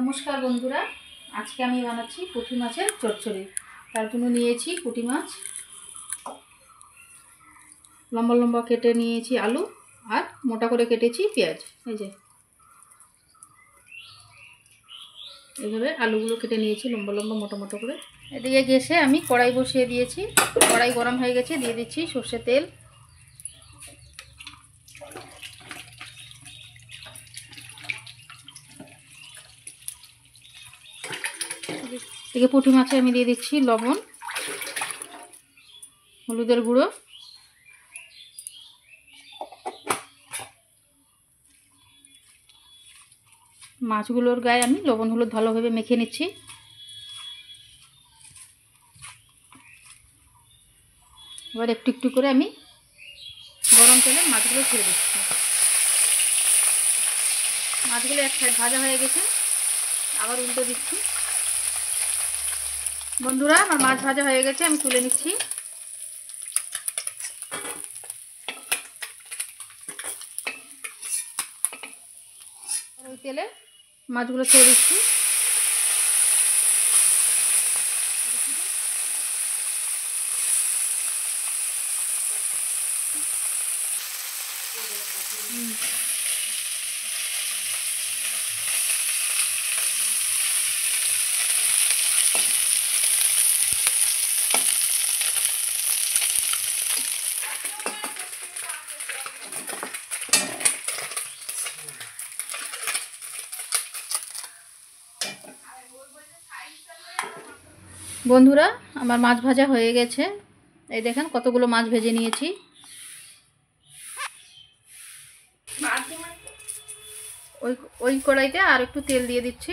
নমস্কার বন্ধুরা, আজকে আমি বানাচ্ছি পুঁটি মাছের চচ্চড়ি। তার জন্য নিয়েছি পুঁটি মাছ, লম্বা লম্বা কেটে নিয়েছি আলু, আর মোটা করে কেটেছি পেঁয়াজ। এই যে এইভাবে আলুগুলো কেটে নিয়েছি লম্বা লম্বা মোটা মোটা করে। এদিকে গ্যাসে আমি কড়াই বসিয়ে দিয়েছি, কড়াই গরম হয়ে গেছে, দিয়ে দিচ্ছি সর্ষের তেল। এদিকে পুঁটি মাছে আমি দিয়ে দিচ্ছি লবণ, হলুদের গুঁড়ো, মাছগুলোর গায়ে আমি লবণ হলুদ ভালোভাবে মেখে নিচ্ছি। এবার একটু একটু করে আমি গরম তেলে মাছগুলো ছেড়ে দিচ্ছি। মাছগুলো এক সাইড ভাজা হয়ে গেছে, আবার উল্টো দিচ্ছি। বন্ধুরা, আমার মাছ ভাজা হয়ে গেছে, আমি তুলে নিচ্ছি। ওই তেলে মাছগুলো ছেড়ে দিচ্ছি। বন্ধুরা, আমার মাছ ভাজা হয়ে গেছে। এই দেখেন কতগুলো মাছ ভেজে নিয়েছি। ওই কড়াইতে আর একটু তেল দিয়ে দিচ্ছি।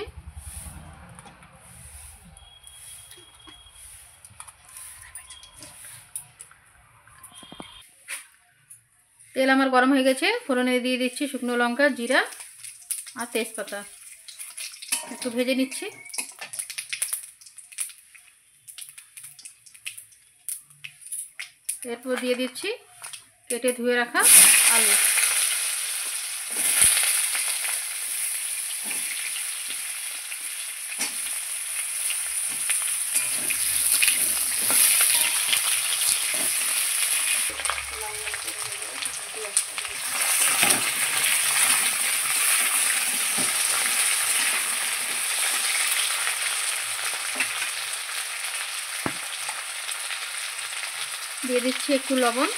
তেল আমার গরম হয়ে গেছে, ফোড়নে দিয়ে দিচ্ছি শুকনো লঙ্কা, জিরা আর তেজপাতা। একটু ভেজে নিচ্ছি। এরপর দিয়ে দিচ্ছি কেটে ধুয়ে রাখা আলু। দিয়ে দিচ্ছি একটু লবণ,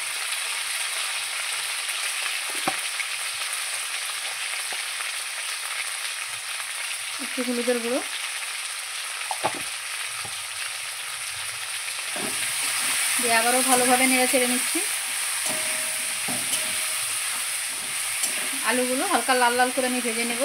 একটু হলুদের গুঁড়ো, দিয়ে আবারও ভালোভাবে নেড়ে চেড়ে নিচ্ছি। আলুগুলো হালকা লাল লাল করে আমি ভেজে নেব।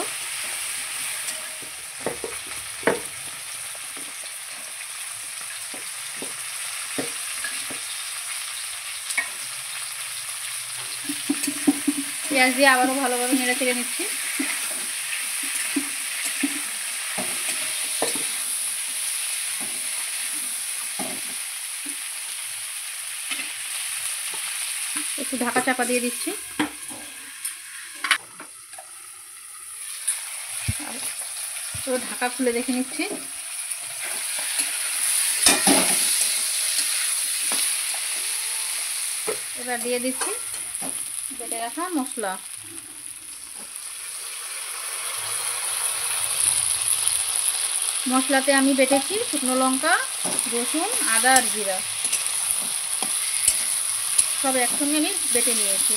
পেঁয়াজ দিয়ে আবারও ভালোভাবে নেড়ে চেড়ে নিচ্ছি। একটু ঢাকা চাপা দিয়ে দিচ্ছি। তো ঢাকা খুলে দেখে নিচ্ছি। এবার দিয়ে দিচ্ছি বেটে রাখা মশলা। মশলাতে আমি বেটেছি শুকনো লঙ্কা, রসুন, আদা আর জিরা, সব একসঙ্গে আমি বেটে নিয়েছি।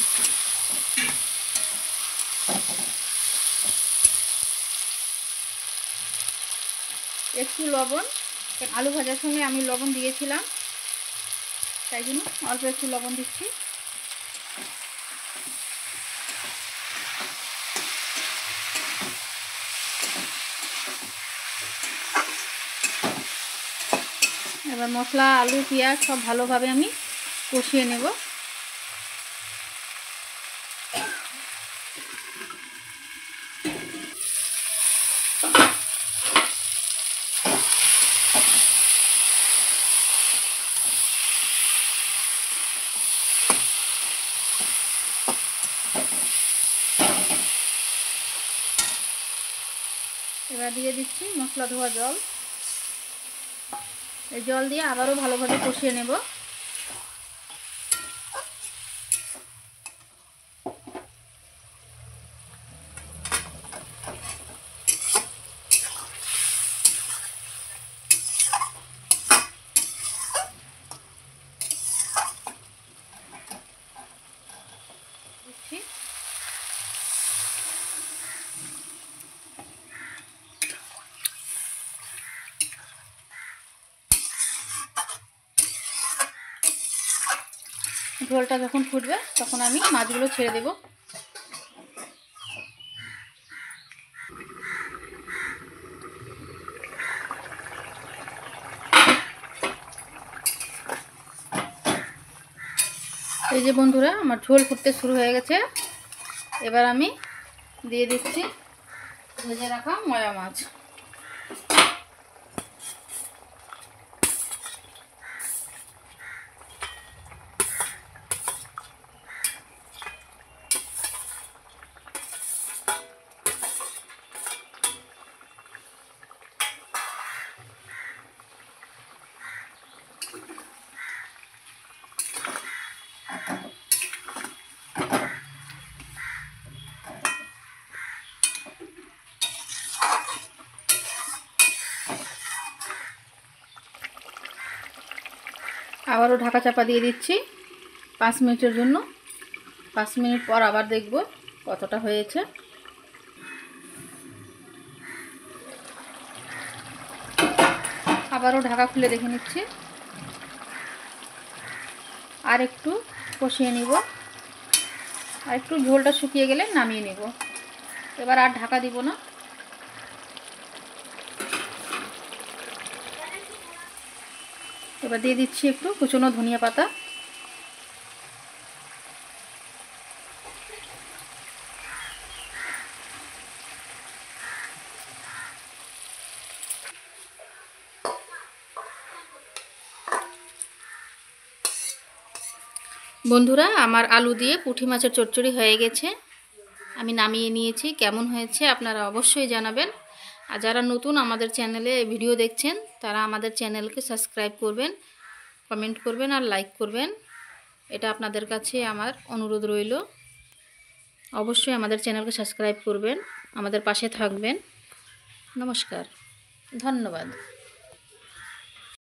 একটু লবণ, আলু ভাজার সঙ্গে আমি লবণ দিয়েছিলাম, তাই জন্য অল্প একটু লবণ দিচ্ছি। এবার মশলা, আলু, পেঁয়াজ সব ভালোভাবে আমি কষিয়ে নেব। এবার দিয়ে দিচ্ছি মশলা ধোয়া জল। এই জল দিয়ে আবারও ভালোভাবে কষিয়ে নেব। ঝোলটা যখন ফুটবে তখন আমি মাছগুলো ছেড়ে দেব। এই যে বন্ধুরা, আমার ঝোল ফুটতে শুরু হয়ে গেছে। এবার আমি দিয়ে দিচ্ছি ভেজে রাখা ময়া মাছ। আবারও ঢাকা চাপা দিয়ে দিচ্ছি 5 মিনিটের জন্য। 5 মিনিট পর আবার দেখব কতটা হয়েছে। আবারও ঢাকা খুলে দেখে নিচ্ছি। আর একটু কষিয়ে নিব। আর একটু ঝোলটা শুকিয়ে গেলে নামিয়ে নেব। এবার আর ঢাকা দিব না। এবার দিয়ে দিচ্ছি একটু কুচনো ধনিয়া পাতা। বন্ধুরা, আমার আলু দিয়ে পুঁটি মাছের চচ্চড়ি হয়ে গেছে। আমি নামিয়ে নিয়েছি। কেমন হয়েছে আপনারা অবশ্যই জানাবেন। আর যারা নতুন আমাদের চ্যানেলে ভিডিও দেখছেন তারা আমাদের চ্যানেলকে সাবস্ক্রাইব করবেন, কমেন্ট করবেন আর লাইক করবেন। এটা আপনাদের কাছে আমার অনুরোধ রইল। অবশ্যই আমাদের চ্যানেলকে সাবস্ক্রাইব করবেন, আমাদের পাশে থাকবেন। নমস্কার, ধন্যবাদ।